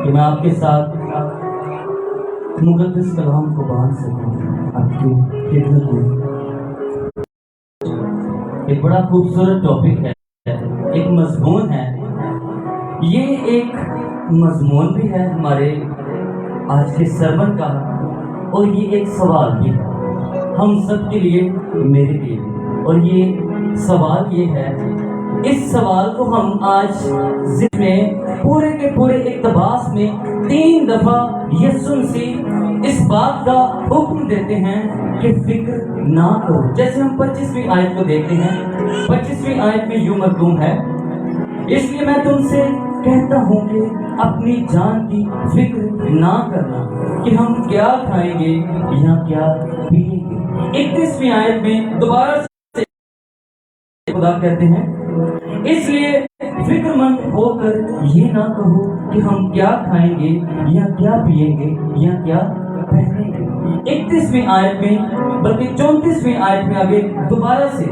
کہ میں آپ کے ساتھ مقدس کلام کو باندھ سکوں آپ کی خدمت میں۔ ایک بڑا خوبصورت ٹاپک ہے، ایک مضمون ہے، یہ ایک مضمون بھی ہے ہمارے آج کے سرمن کا، اور یہ ایک سوال بھی ہے ہم سب کے لیے، میرے لیے بھی۔ اور یہ سوال یہ ہے، اس سوال کو ہم آج ذہن میں پورے کے پورے اقتباس میں 3 دفعہ یسوع مسیح اس بات کا حکم دیتے ہیں کہ فکر نہ کرو۔ جیسے ہم 25ویں آیت کو دیکھتے ہیں، 25ویں آیت میں یوں مضمون ہے، اس لیے میں تم سے کہتا ہوں کہ اپنی جان کی فکر نہ کرنا کہ ہم کیا کھائیں گے یا کیا پیئیں گے۔ 31ویں آیت میں دوبارہ سے خدا کہتے ہیں، اس لیے فکر مند ہو کر یہ نہ کہو کہ ہم کیا کھائیں گے یا کیا پیئیں گے یا کیا پہنیں گے۔ 31ویں آیت میں بلکہ 34ویں آیت میں آگے دوبارہ سے،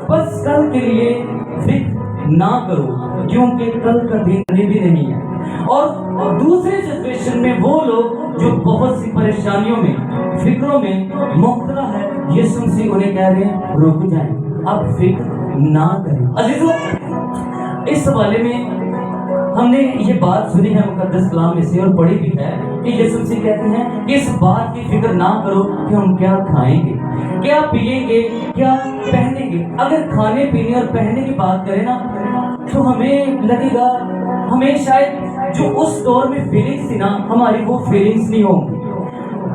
بس کل کے لیے فکر نہ کرو کیونکہ کل کا دن بھی نہیں ہے۔ اور دوسرے سچویشن میں وہ لوگ جو بہت سی پریشانیوں میں، فکروں میں مبتلا ہے، یسوع مسیح انہیں کہہ رہے ہیں رک جائیں، اب فکر نہ کریں۔ عزیزو، اس حوالے میں ہم نے یہ بات سنی ہے مقدس کلام میں سے اور پڑھی بھی ہے کہ یسوع مسیح کہتے ہیں کہ اس بات کی فکر نہ کرو کہ ہم کیا کھائیں گے، کیا پیئیں گے، کیا پہنیں گے۔ اگر کھانے پینے اور پہننے کی بات کریں نا تو ہمیں لگے گا، ہمیں شاید جو اس دور میں فیلنگس تھی نا ہماری وہ فیلنگس نہیں ہوں گی۔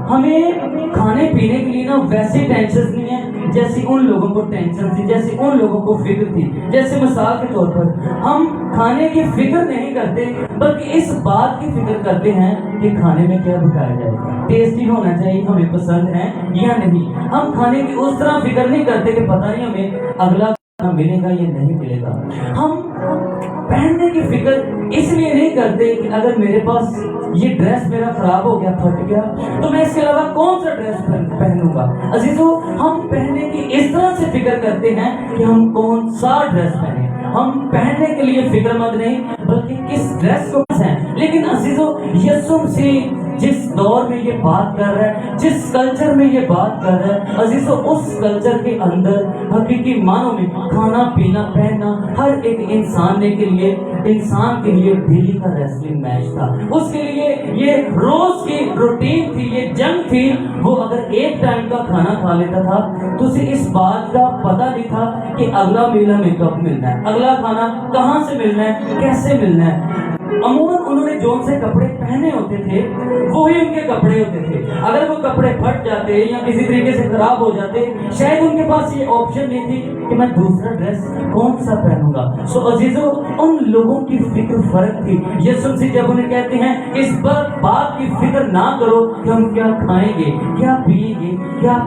ہمیں کھانے پینے کے لیے نا ویسے ٹینشنز نہیں ہیں جیسے ان لوگوں کو ٹینشن تھی، جیسے ان لوگوں کو فکر تھی۔ جیسے مثال کے طور پر ہم کھانے کی فکر نہیں کرتے بلکہ اس بات کی فکر کرتے ہیں کہ کھانے میں کیا پکایا جائے، ٹیسٹی ہونا چاہیے، ہمیں پسند ہے یا نہیں۔ ہم کھانے کی اس طرح فکر نہیں کرتے کہ پتہ نہیں ہمیں اگلا ملے گا یا نہیں ملے گا۔ ہم پہننے کی فکر اس لیے نہیں کرتے کہ اگر میرے پاس یہ ڈریس میرا خراب ہو گیا، پھٹ گیا، تو میں اس کے علاوہ کون سا ڈریس پہنوں گا۔ عزیزو، ہم پہننے کی اس طرح سے فکر کرتے ہیں کہ ہم کون سا ڈریس پہنیں۔ ہم پہننے کے لیے فکر مند نہیں بلکہ کس ڈریس کو پسند۔ لیکن عزیزو، یسوع مسیح جس دور میں یہ بات کر رہا ہے، جس کلچر میں یہ بات کر رہا ہے، عزیزو اس کلچر کے اندر حقیقی معنوں میں کھانا پینا پہننا ہر ایک انسان کے لیے ڈیلی کا ریسلنگ میچ تھا۔ اس کے لیے یہ روز کی روٹین تھی، یہ جنگ تھی۔ وہ اگر ایک ٹائم کا کھانا کھا لیتا تھا تو اسے اس بات کا پتہ نہیں تھا کہ اگلا میل ہمیں کب ملنا ہے، اگلا کھانا کہاں سے ملنا ہے، کیسے ملنا ہے۔ عموماً انہوں نے جو سے کپڑے پہنے ہوتے تھے وہی ان کے کپڑے ہوتے تھے۔ اگر وہ کپڑے پھٹ جاتے یا کسی طریقے سے خراب ہو جاتے، شاید ان کے پاس یہ آپشن نہیں تھی کہ میں دوسرا ڈریس کون سا پہنوں گا۔ سو عزیزو، ان لوگوں کی فکر فرق تھی۔ یسوع مسیح جب انہیں کہتے ہیں اس بات کی فکر نہ کرو کہ ہم کیا کھائیں گے، کیا پیئیں گے، کیا۔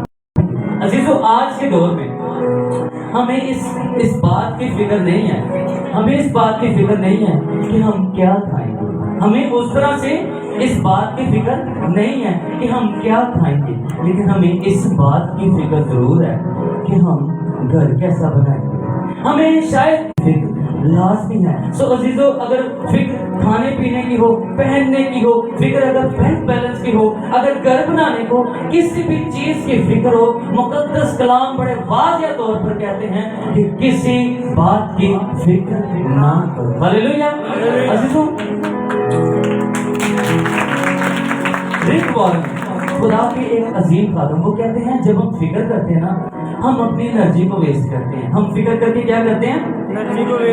عزیزو، آج کے دور میں ہمیں اس بات کی فکر نہیں ہے، ہمیں اس بات کی فکر نہیں ہے کہ ہم کیا کھائیں گے۔ ہمیں اس طرح سے اس بات کی فکر نہیں ہے کہ ہم کیا کھائیں گے، لیکن ہمیں اس بات کی فکر ضرور ہے کہ ہم گھر کیسا بنائیں گے۔ ہمیں شاید فکر لازمی ہے۔ سو عزیزو، اگر فکر کھانے پینے کی ہو، پہننے کی ہو، فکر اگر بینک بیلنس کی ہو، اگر گھر بنانے کو کسی بھی چیز کی فکر ہو، مقدس کلام بڑے واضح طور پر کہتے ہیں کہ کسی بات کی فکر نہ کرو۔ ہلیلویا۔ عزیزو، رک وارن خدا کے ایک عظیم خادم، وہ کہتے ہیں جب ہم فکر کرتے ہیں نا ہم اپنی انرجی کو ویسٹ کرتے ہیں۔ ہم فکر کر کے کیا کرتے ہیں؟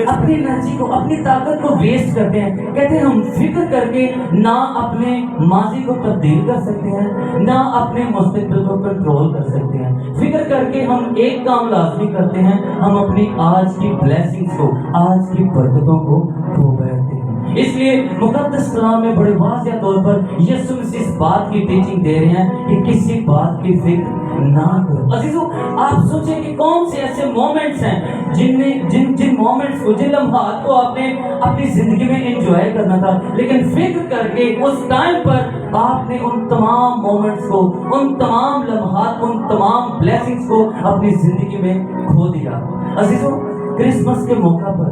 اپنی انرجی کو، اپنی طاقت کو ویسٹ کرتے ہیں۔ کہتے ہیں ہم فکر کر کے نہ اپنے ماضی کو تبدیل کر سکتے ہیں، نہ اپنے مستقبل کو کنٹرول کر سکتے ہیں۔ فکر کر کے ہم ایک کام لازمی کرتے ہیں، ہم اپنی آج کی بلیسنگز کو، آج کی برکتوں کو کھو بیٹھتے ہیں۔ اس لیے مقدس کلام میں بڑے واضح طور پر یسوع مسیح اس بات کی ٹیچنگ دے رہے ہیں کہ کسی بات کی فکر نہ کرو۔ عزیزو، آپ سوچیں کہ کون سے ایسے مومنٹس ہیں جن مومنٹس کو، جن لمحات کو آپ نے اپنی زندگی میں انجوائے کرنا تھا، لیکن فکر کر کے اس ٹائم پر آپ نے ان تمام مومنٹس کو، ان تمام لمحات، ان تمام بلیسنگز کو اپنی زندگی میں کھو دیا۔ عزیزو، کرسمس کے موقع پر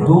2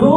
2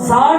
60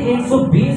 120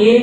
1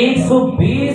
120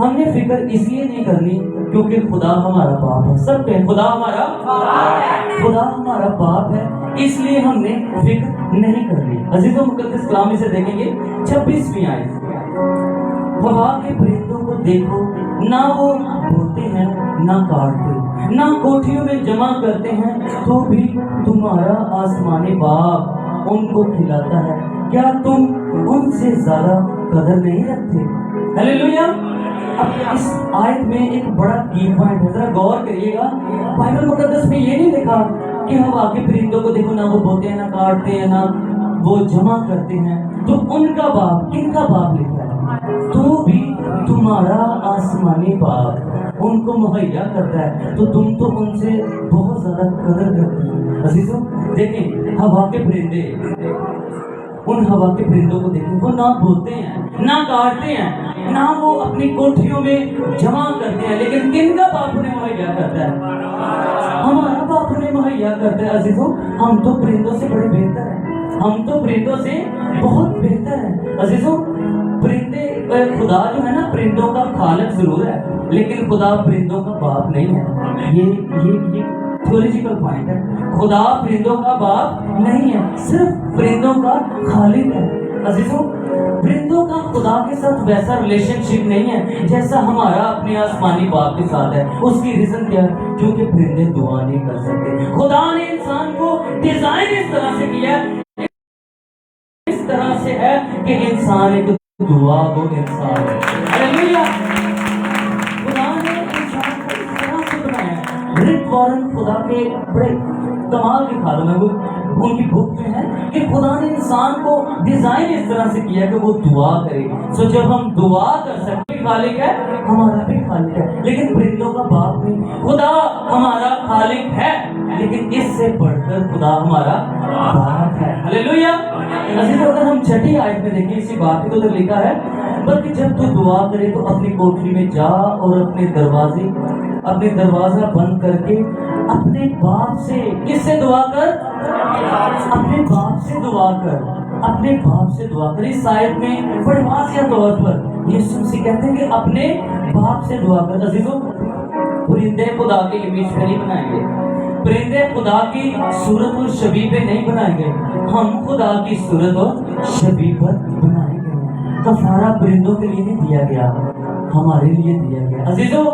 ہم نے فکر اس لیے نہیں کرنی کیونکہ خدا ہمارا باپ ہے. سب کہیں خدا ہمارا باپ ہے, اس لیے ہم نے فکر نہیں کرنی. عزیزوں مقدس کلام میں سے دیکھیں گے 26ویں آیت, ہوا کے پرندوں کو دیکھو, نہ وہ بوتے ہیں نہ کاٹتے, نہ کوٹھیوں میں جمع کرتے ہیں, تو بھی تمہارا آسمانی باپ ان کو کھلاتا ہے. کیا تم ان سے زیادہ قدر نہیں رکھتے؟ ہلیلویا. اب اس آیت میں ایک بڑا کی پوائنٹ ہے, ذرا غور کریے گا. بائبل مقدس میں یہ نہیں لکھا کہ ہوا کے پرندوں کو دیکھو, نہ وہ بوتے ہیں نہ کاٹتے ہیں نہ وہ جمع کرتے ہیں, تو ان کا باپ, کن کا باپ لکھا ہے؟ تو بھی تمہارا آسمانی باپ ان کو مہیا کرتا ہے, تو تم تو ان سے بہت زیادہ قدر کرتے ہیں. عزیزوں دیکھیں ہوا کے پرندے, ان ہوا کے پرندوں کو دیکھیں, وہ نہ بوتے ہیں نہ کاٹتے ہیں نہ وہ اپنی کوٹھیوں میں جمع کرتے ہیں, لیکن کن کا باپ انہیں مہیا کرتا ہے؟ ہمارا باپ انہیں مہیا کرتا ہے. عزیزوں ہم تو پرندوں سے بڑے بہتر ہیں, ہم تو پرندوں سے بہت بہتر ہیں. عزیزوں پرندے, خدا جو ہے نا پرندوں کا خالق ضرور ہے, لیکن خدا پرندوں کا باپ نہیں ہے. یہ تھیولوجیکل پوائنٹ ہے. خدا پرندوں کا باپ نہیں ہے, صرف پرندوں کا خالق ہے. عزیزوں پرندوں کا خدا کے ساتھ ویسا ریلیشن شپ نہیں ہے جیسا ہمارا اپنے آسمانی باپ کے ساتھ ہے. اس کی ریزن کیا ہے؟ کیونکہ پرندے دعا نہیں کر سکتے. خدا نے انسان کو ڈیزائن اس طرح سے کیا ہے, اس طرح سے ہے کہ انسان ایک دعا کو انسان ہے. ہلیلویا. خدا نے انسان کو اس طرح سے بنایا ہے. رک وارن خدا کے بڑے کمال کے خادم ہے, وہ ان کی بک میں ہے کہ خدا نے انسان کو ڈیزائن اس طرح سے کیا کہ وہ دعا کرے. سو جب ہم دعا کر سکتے, خالق ہے ہمارا بھی خالق ہے, لیکن پرندوں کا باپ نہیں. خدا ہمارا خالق ہے, لیکن اس سے بڑھ کر خدا ہمارا باپ ہے. ہلیلویا. عزیزو اگر ہم چھٹی آیت میں دیکھیں اسی بات کو تو لکھا ہے, بلکہ جب تو دعا کرے تو اپنی کوٹری میں جا اور اپنے دروازہ بند کر کے اپنے باپ سے, کس سے دعا کر؟ اپنے باپ سے دعا کر, اپنے باپ سے دعا کر. اس آیت میں بڑے واضح طور پر یسوع مسیح کہتے ہیں کہ اپنے باپ سے دعا کر. عزیزوں پرندے خدا کے امیج پہ نہیں بنائے گئے, پرندے خدا کی صورت اور شبیہ پہ نہیں بنائے گئے, ہم خدا کی صورت اور شبیہ پر بنائے گئے. کفارہ پرندوں کے لیے نہیں دیا گیا, ہمارے لیے دیا گیا. عزیزوں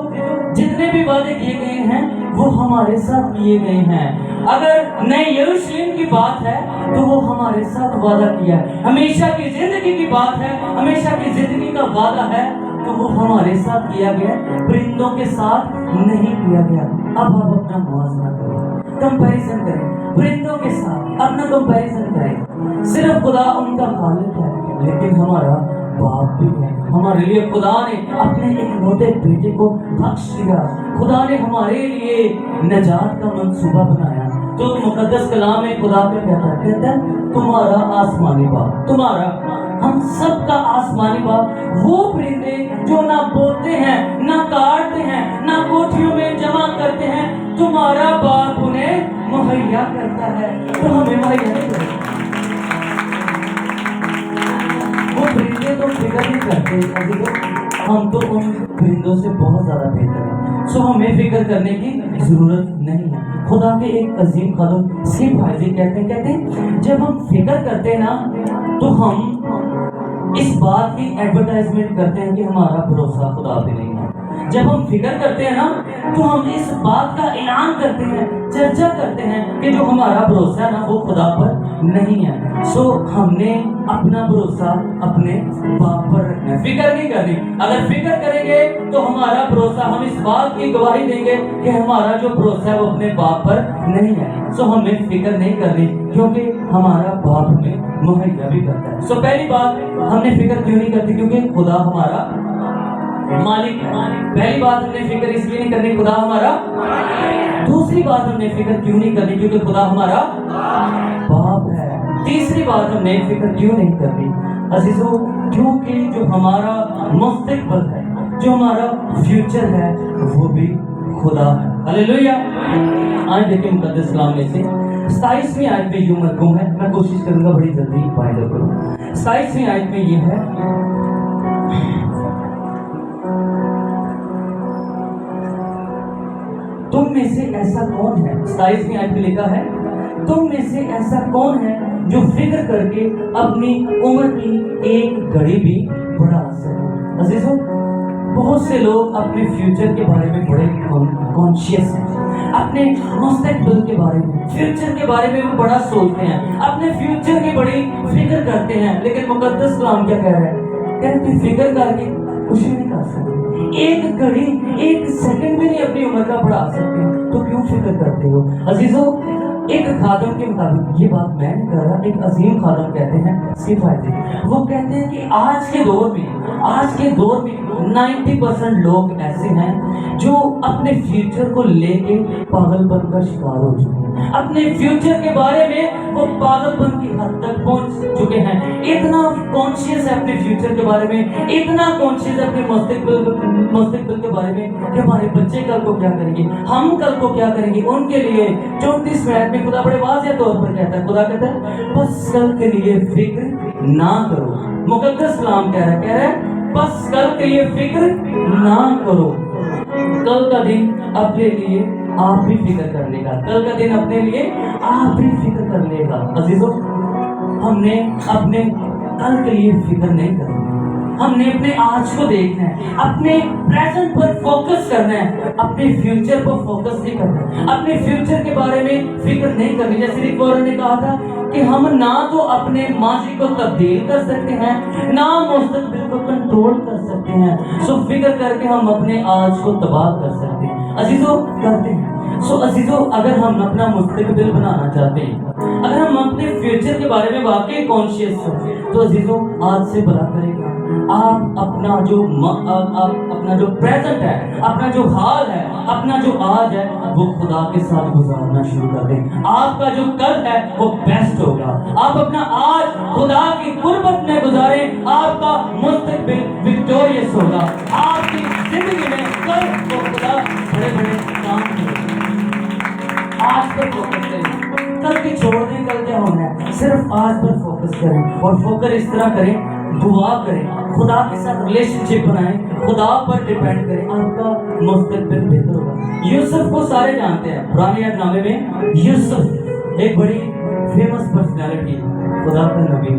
جتنے بھی وعدے کیے گئے ہیں وہ ہمارے ساتھ کیے گئے ہیں. اگر نئے یروشلم کی بات ہے تو وہ ہمارے ساتھ وعدہ کیا ہے. ہمیشہ کی زندگی کی بات ہے, ہمیشہ کی زندگی کا وعدہ ہے تو وہ ہمارے ساتھ کیا گیا, پرندوں کے ساتھ نہیں کیا گیا. اب آپ اپنا موازنہ کریں, کمپیریزن کریں پرندوں کے ساتھ, اپنا کمپیریزن کریں. صرف خدا ان کا خالق ہے, لیکن ہمارا باپ بھی ہے. ہمارے لیے خدا نے اپنے ایک موٹے بیٹے کو بخش دیا. خدا نے ہمارے لیے نجات کا منصوبہ بنایا. تو مقدس کلام میں خدا کا کہتا ہے تمہارا آسمانی باپ, تمہارا, ہم سب کا آسمانی باپ, وہ پرندے جو نہ بوتے ہیں نہ کاٹتے ہیں نہ کوٹھیوں میں جمع کرتے ہیں, تمہارا باپ انہیں مہیا کرتا ہے. تو ہمیں مہیا نہیں کرتا. وہ پرندے تو فکر نہیں کرتے, ہم تو ان پرندوں سے بہت زیادہ بہتر ہیں. سو ہمیں فکر کرنے کی ضرورت نہیں ہے. خدا کے ایک عظیم خادم سی بھائی کہتے ہیں جب ہم فکر کرتے ہیں نا تو ہم اس بات کی ایڈورٹائزمنٹ کرتے ہیں کہ ہمارا بھروسہ خدا پہ نہیں ہے. جب ہم فکر کرتے ہیں نا تو ہم اس بات کا اعلان کرتے ہیں, چرچا کرتے ہیں کہ جو ہمارا بھروسہ ہے نا وہ خدا پر نہیں ہے. سو ہم نے اپنا بھروسہ اپنے باپ پر رکھنا ہے, فکر نہیں کرنی. اگر فکر کریں گے تو ہمارا بھروسہ, ہم اس بات کی گواہی دیں گے کہ ہمارا جو بھروسہ ہے وہ اپنے باپ پر نہیں ہے. سو ہمیں فکر نہیں کرنی کیونکہ ہمارا باپ ہمیں مہیا بھی کرتا ہے. سو پہلی بات ہم نے فکر کیوں نہیں کرتی؟ کیونکہ خدا ہمارا مالک ہے. پہلی بات ہم نے فکر اس لیے نہیں کرنی خدا ہمارا. دوسری بات ہم نے فکر کیوں نہیں کرنی؟ کیونکہ خدا ہمارا باپ ہے. تیسری بات ہم نے فکر کیوں نہیں کرنی عزیزوں؟ کیونکہ جو ہمارا مستقبل ہے, جو ہمارا فیوچر ہے وہ بھی خدا ہے. ہلیلویا. آج دیکھیں مقدس کلام میں سے 27ویں آیت میں یوں مرکوم ہے, میں کوشش کروں گا بڑی جلدی فائنڈ کروں. 27ویں آیت میں یہ ہے تم میں سے ایسا کون ہے، 27ویں آیت میں لکھا ہے تم میں سے ایسا کون ہے جو فکر کر کے اپنی عمر کی ایک گھڑی بھی بڑھا سکے۔ عزیزوں، بہت سے لوگ اپنے فیوچر کے بارے میں بڑے کانشیس ہیں، اپنے مستقبل کے بارے میں، فیوچر کے بارے میں وہ بڑا سوچتے ہیں، اپنے فیوچر کی بڑی فکر کرتے ہیں، لیکن مقدس کلام کیا کہہ رہا ہے؟ کہتے ہیں فکر کر کے کچھ نہیں کر سکتے، ایک گھڑی ایک سیکنڈ بھی نہیں اپنی عمر کا بڑھا سکتے، تو کیوں فکر کرتے ہو؟ عزیزوں، ایک خادم کے مطابق، یہ بات میں نہیں کہہ رہا، ایک عظیم خادم کہتے ہیں وہ کہتے ہیں کہ آج کے دور میں 90% لوگ ایسے ہیں جو اپنے فیوچر کو لے کے پاگل پن کا شکار ہو چکے ہیں، اپنے فیوچر کے بارے میں وہ پاگل پن کی حد تک پہنچ چکے ہیں، اتنا کانشیس ہے اپنے فیوچر کے بارے میں، اتنا کانشیس ہے اپنے مستقبل کے بارے میں کہ ہمارے بچے کل کو کیا کریں گے، ہم کل کو کیا کریں گے۔ ان کے لیے 34 آیت میں خدا بڑے واضح طور پر کہتا ہے، خدا کہتا ہے بس کل کے لیے فکر نہ کرو۔ مقدس کلام کہہ رہا ہے بس کل کے لیے فکر نہ کرو، کل کا دن اپنے لیے آپ بھی فکر کر لے گا، کل کا دن اپنے لیے آپ بھی فکر کر لے گا۔ عزیزوں، ہم نے اپنے کل کے لیے فکر نہیں کرنی، ہم نے اپنے آج کو دیکھنا ہے، اپنے پریزنٹ پر فوکس کرنا ہے، اپنے فیوچر پر فوکس نہیں کرنا ہے، اپنے فیوچر کے بارے میں فکر نہیں کرنی۔ جیسے رک وارن نے کہا تھا کہ ہم نہ تو اپنے ماضی کو تبدیل کر سکتے ہیں، نہ مستقبل کو کنٹرول کر سکتے ہیں، سو فکر کر کے ہم اپنے آج کو تباہ کر سکتے ہیں۔ عزیزوں، کرتے ہیں۔ سو عزیزوں، اگر ہم اپنا مستقبل بنانا چاہتے ہیں، اگر ہم اپنے فیوچر کے بارے میں واقعی کانشیس ہیں، تو عزیزوں آج سے بڑا کرے گا آپ اپنا جو پریزنٹ ہے، اپنا جو حال ہے، اپنا جو آج ہے، وہ خدا کے ساتھ گزارنا شروع کر دیں۔ آپ کا جو کل ہے وہ بیسٹ ہوگا، آپ اپنا آج خدا کی قربت میں گزاریں، آپ کا مستقبل وکٹوریس ہوگا، آپ کی زندگی میں کل وہ خدا بڑے بڑے کام کرے گا۔ آج پر فوکس کریں، کل کی چھوڑ دیں، کل کیا ہونا ہے، صرف آج پر فوکس کریں، اور فوکس اس طرح کریں، دعا کریں، خدا کے ساتھ ریلیشن شپ بنائیں، خدا پر ڈیپینڈ کریں، آپ کا مستقبل بہتر ہوگا۔ یوسف کو سارے جانتے ہیں، پرانے عہد نامے میں یوسف ایک بڑی فیمس پرسنالٹی، خدا کا نبی۔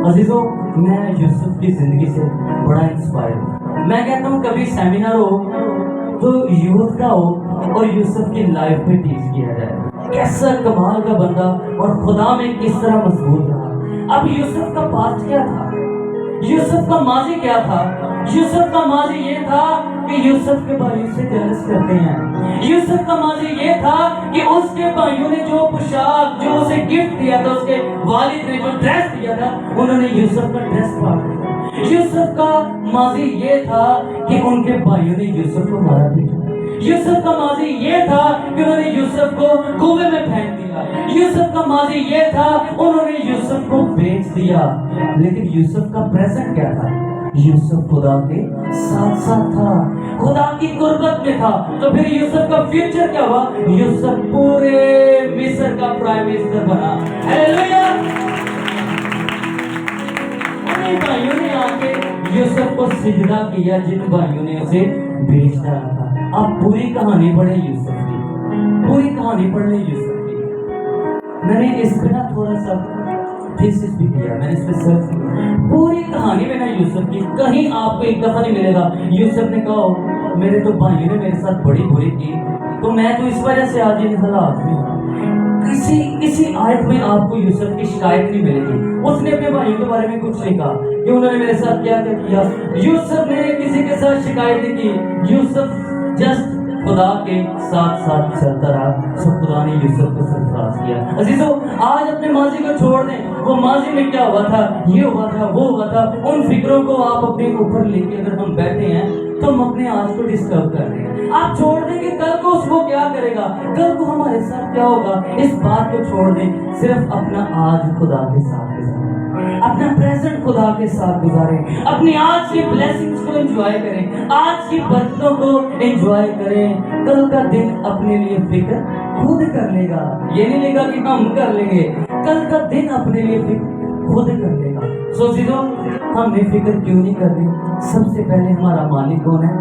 عزیزوں، میں یوسف کی زندگی سے بڑا انسپائر ہوں۔ میں کہتا ہوں کبھی سیمینار ہو تو یوتھ کا ہو اور یوسف کی لائف پہ ٹیچ کیا جائے، کیسا کمال کا بندہ اور خدا میں کس طرح مضبوط رہا۔ اب یوسف کا پاسٹ کیا تھا، یوسف کا ماضی کیا تھا؟ یوسف کا ماضی یہ تھا کہ یوسف کے بھائی سے جلس کرتے ہیں، یوسف کا ماضی یہ تھا کہ اس کے بھائیوں نے جو پوشاک، جو اسے گفٹ دیا تھا، اس کے والد نے جو ڈریس دیا تھا، انہوں نے یوسف کا ڈریس پاڑ دیا۔ یوسف کا ماضی یہ تھا کہ ان کے بھائیوں نے یوسف کو مارا پیٹا۔ یوسف کا ماضی یہ تھا کہ انہوں نے یوسف کو کنویں میں پھینک دیا۔ یوسف کا ماضی یہ تھا انہوں نے یوسف کو بیچ دیا۔ لیکن یوسف کا پریزنٹ کیا تھا؟ یوسف خدا کے ساتھ ساتھ تھا، خدا کی قربت میں تھا۔ تو پھر یوسف کا فیوچر کیا ہوا؟ یوسف پورے مصر کا پرائم منسٹر بنا۔ ہیلیلویا! انہیں بھائیوں نے آ کے یوسف کو سجدہ کیا جن بھائیوں نے اسے بیچ ڈالا تھا۔ آپ پوری کہانی پڑھیں یوسف کی، پوری کہانی پڑھ لیں یوسف کی۔ میں نے اس پہ نا تھوڑا سا تھیسس بھی کیا، میں نے اس پہ سرچ کیا، پوری کہانی میں نا یوسف کی کہیں آپ کو ایک دفعہ نہیں ملے گا یوسف نے کہا میرے تو بھائیوں نے میرے ساتھ بڑی بری کی تو میں تو اس وجہ سے آج ان حالات میں ہوں۔ کسی آیت میں آپ کو یوسف کی شکایت نہیں ملے گی، اس نے اپنے بھائیوں کے بارے میں کچھ نہیں کہا کہ انہوں نے میرے ساتھ کیا کیا۔ یوسف نے کسی کے ساتھ شکایت نہیں کی، یوسف جسٹ خدا کے ساتھ ساتھ چلتا رہا، سو خدا نے یوسف کو سرفراز کیا۔ عزیزوں، آج اپنے ماضی کو چھوڑ دیں، وہ ماضی میں کیا ہوا تھا، یہ ہوا تھا، وہ ہوا تھا، ان فکروں کو آپ اپنے اوپر لے کے اگر ہم بیٹھے ہیں تو ہم اپنے آج کو ڈسٹرب کر رہے ہیں۔ آپ چھوڑ دیں کہ کل کو اس کو کیا کرے گا، کل کو ہمارے ساتھ کیا ہوگا، اس بات کو چھوڑ دیں، صرف اپنا آج خدا کے ساتھ گزاریں، اپنا پریزنٹ خدا کے ساتھ گزاریں، اپنی آج کی بلیسنگز کو انجوائے کریں، آج کی برکتوں کو انجوائے کریں۔ کل کا دن اپنے لیے فکر خود کر لے گا، یہ نہیں لے گا کہ ہم کر لیں گے، کل کا دن اپنے لیے فکر خود کر لے گا۔ سوچو ہم نے فکر کیوں نہیں کر رہی؟ سب سے پہلے ہمارا مالک کون ہے؟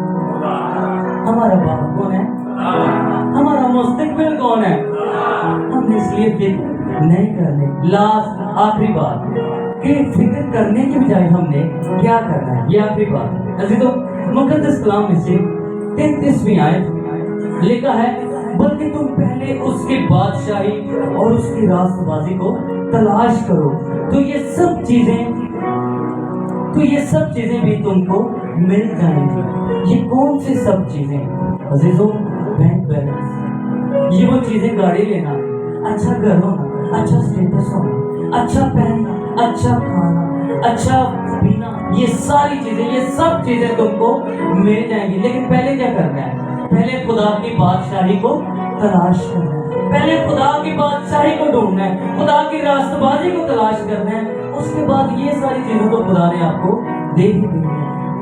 ہمارا باپ کون ہے؟ ہمارا مستقبل کون ہے؟ ہم اس لیے فکر نہیں کرنے. لاسٹ آخری بات کہ فکر کرنے کے بجائے ہم نے کیا کرنا ہے. یہ آخری بات عزیزو، مقدس کلام میں سے 33ویں آیت لکھا ہے بلکہ تم پہلے اس کی بادشاہی اور اس کی راست بازی کو تلاش کرو تو یہ سب چیزیں بھی تم کو مل جائیں گی. یہ کون سی سب چیزیں عزیزو؟ بینک بیلنس، یہ وہ چیزیں، گاڑی لینا، اچھا گھر ہونا، اچھا اسٹیٹس ہونا، اچھا پہننا، اچھا کھانا، اچھا پینا، یہ ساری چیزیں، یہ سب چیزیں تم کو مل جائیں گی. لیکن پہلے کیا کرنا ہے؟ پہلے خدا کی بادشاہی کو تلاش کرنا ہے. پہلے خدا کی بادشاہی کو ڈھونڈنا ہے، خدا کی راست بازی کو تلاش کرنا ہے. اس کے بعد یہ ساری چیزیں تو خدا نے آپ کو دے ہی دی ہے.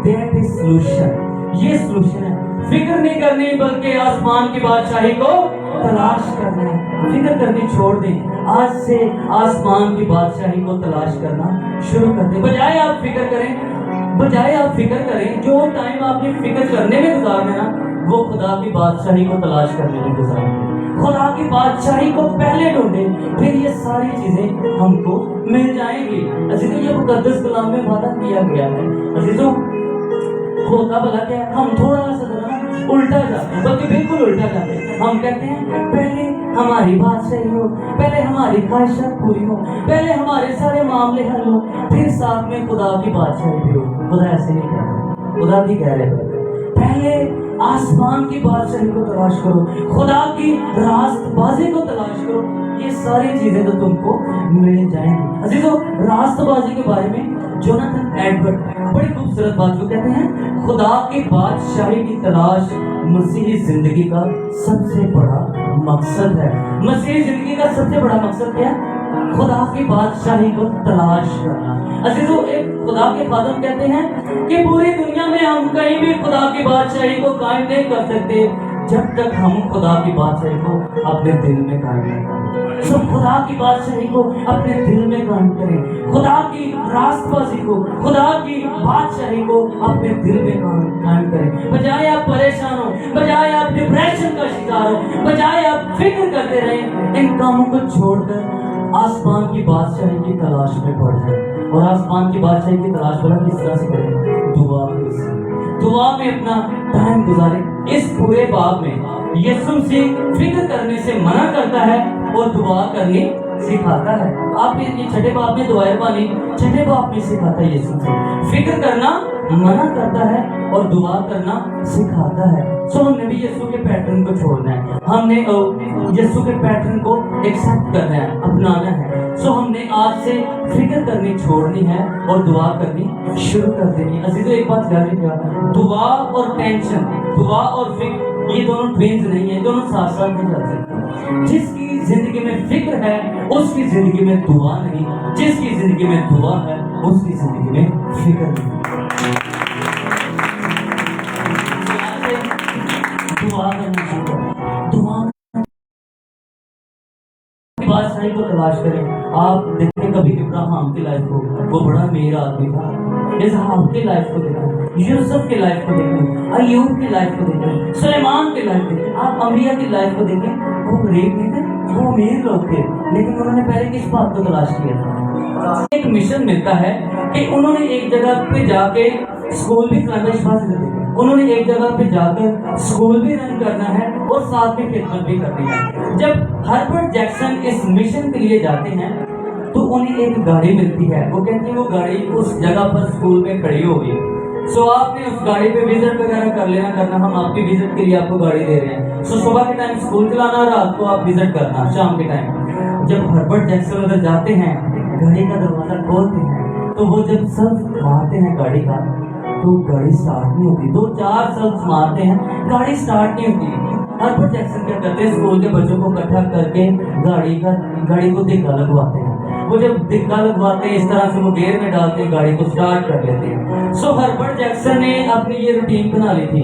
That is solution. یہ سولوشن ہے. فکر نہیں کرنی بلکہ آسمان کی بادشاہی کو تلاش کرنا ہے. فکر کرنی چھوڑ دیں. آج سے آسمان کی بادشاہی کو تلاش کرنا شروع کر دیں. بجائے آپ فکر کریں جو ٹائم آپ نے فکر کرنے میں گزارنا ہے نا، وہ خدا کی بادشاہی کو تلاش کرنے میں گزاریں. خدا کی بادشاہی کو پہلے ڈھونڈیں، پھر یہ ساری چیزیں ہم کو مل جائیں گی. عزیزو، یہ مقدس کلام میں وعدہ کیا گیا ہے. عزیزو، ہوتا بلا کیا ہے؟ ہم تھوڑا سا الٹا جاتے ہیں، بلکہ بالکل الٹا جاتے ہیں. ہم کہتے ہیں پہلے ہماری بات صحیح ہو، پہلے ہماری خواہشات پوری ہو، پہلے ہمارے سارے معاملے حل ہو، پھر ساتھ میں خدا کی بادشاہی بھی ہو. خدا ایسے نہیں کہتا. خدا بھی کہہ رہے ہیں پہلے آسمان کی بادشاہی کو تلاش کرو، خدا کی راست بازی کو تلاش کرو، یہ ساری چیزیں تو تم کو مل جائیں گی. عزیزو، راست بازی کے بارے میں جوناتھن ایڈورڈ بڑی خوبصورت بات کو کہتے ہیں، خدا کی بادشاہی کی تلاش مسیحی زندگی کا سب سے بڑا مقصد ہے. مسیحی زندگی کا سب سے بڑا مقصد کیا ہے؟ خدا کی بادشاہی کو تلاش کرنا. عزیزو، ایک خدا کے خادم کہتے ہیں کہ پوری دنیا میں ہم کہیں بھی خدا کی بادشاہی کو قائم نہیں کر سکتے جب تک ہم خدا کی بادشاہی کو اپنے دل میں قائم نہیں کریں. سب خدا کی بادشاہی کو اپنے دل میں قائم کریں. خدا کی راست بازی کو، خدا کی بادشاہی کو اپنے دل میں قائم کریں. بجائے آپ پریشان ہو، بجائے آپ ڈپریشن کا شکار ہو، بجائے آپ فکر کرتے رہیں، ان کاموں کو چھوڑ کر آسمان کی بادشاہی کی تلاش میں پڑ جائیں. اور آسمان کی بادشاہی کی تلاش بڑا کس طرح سے کریں؟ دعا میں اپنا ٹائم گزاریں. اس پورے باب میں یسوع سے فکر کرنے سے منع کرتا ہے اور دعا کرنی سکھاتا ہے. آپ یہ چھٹے باب میں دعائیں پانی چھٹے باب میں سکھاتا ہے. یسوع سے فکر کرنا منع کرتا ہے اور دعا کرنا سکھاتا ہے. سو ہم نے بھی یسوع کے پیٹرن کو چھوڑنا ہے. ہم نے یسوع کے پیٹرن کو ایکسپٹ کرنا ہے، اپنانا ہے. سو ہم نے آج سے فکر کرنی چھوڑنی ہے اور دعا کرنی شروع کر دینی. عزیزو، ایک بات یاد رکھیے، دعا اور ٹینشن، دعا اور فکر، یہ دونوں ٹوینز نہیں ہیں، دونوں ساتھ ساتھ نہیں چل سکتے. جس کی زندگی میں فکر ہے اس کی زندگی میں دعا نہیں، جس کی زندگی میں دعا ہے اس کی زندگی میں فکر نہیں. دعا کرنا چاہیے، دعا بادشاہی کو تلاش کریں. آپ دیکھیں کبھی ابراہیم کی لائف کو، وہ بڑا امیر آدمی تھا. اسحاق کی لائف کو دیکھیں، یوسف کی لائف کو دیکھیں، ایوب کی لائف کو دیکھیں، سلیمان کی لائف دیکھیں. آپ انبیاء کی لائف کو دیکھیں، وہ غریب نہیں تھے، وہ امیر لوگ تھے، لیکن انہوں نے پہلے کس بات کو تلاش کیا تھا؟ ایک مشن ملتا ہے کہ انہوں نے ایک جگہ پہ جا کے اسکول بھی انہوں نے ایک جگہ پہ جا کر اسکول بھی رن کرنا ہے اور ساتھ میں خدمت بھی کرنی ہے. جب ہربرٹ جیکسن اس مشن کے لیے جاتے ہیں تو انہیں ایک گاڑی ملتی ہے. وہ کہتے ہیں وہ گاڑی اس جگہ پر اسکول میں کھڑی ہوگی. سو آپ نے اس گاڑی پہ وزٹ وغیرہ کر لینا کرنا، ہم آپ کی وزٹ کے لیے آپ کو گاڑی دے رہے ہیں. سو صبح کے ٹائم اسکول چلانا، رات کو آپ وزٹ کرنا شام کے ٹائم. جب ہربرٹ جیکسن ادھر جاتے ہیں، گاڑی کا دروازہ کھولتے ہیں تو وہ جب سب مارتے ہیں گاڑی کا تو گاڑی سٹارٹ نہیں ہوتی. 2-4 سلس مارتے ہیں، گاڑی سٹارٹ نہیں ہوتی. ہربرٹ جیکسن کیا کرتے ہیں، اسکول کے بچوں کو اکٹھا کر کے گاڑی کو دھکا لگواتے ہیں. وہ جب دھکا لگواتے ہیں اس طرح سے وہ گیئر میں ڈالتے ہیں، گاڑی کو سٹارٹ کر لیتے ہیں. سو ہربرٹ جیکسن نے اپنی یہ روٹین بنا لی تھی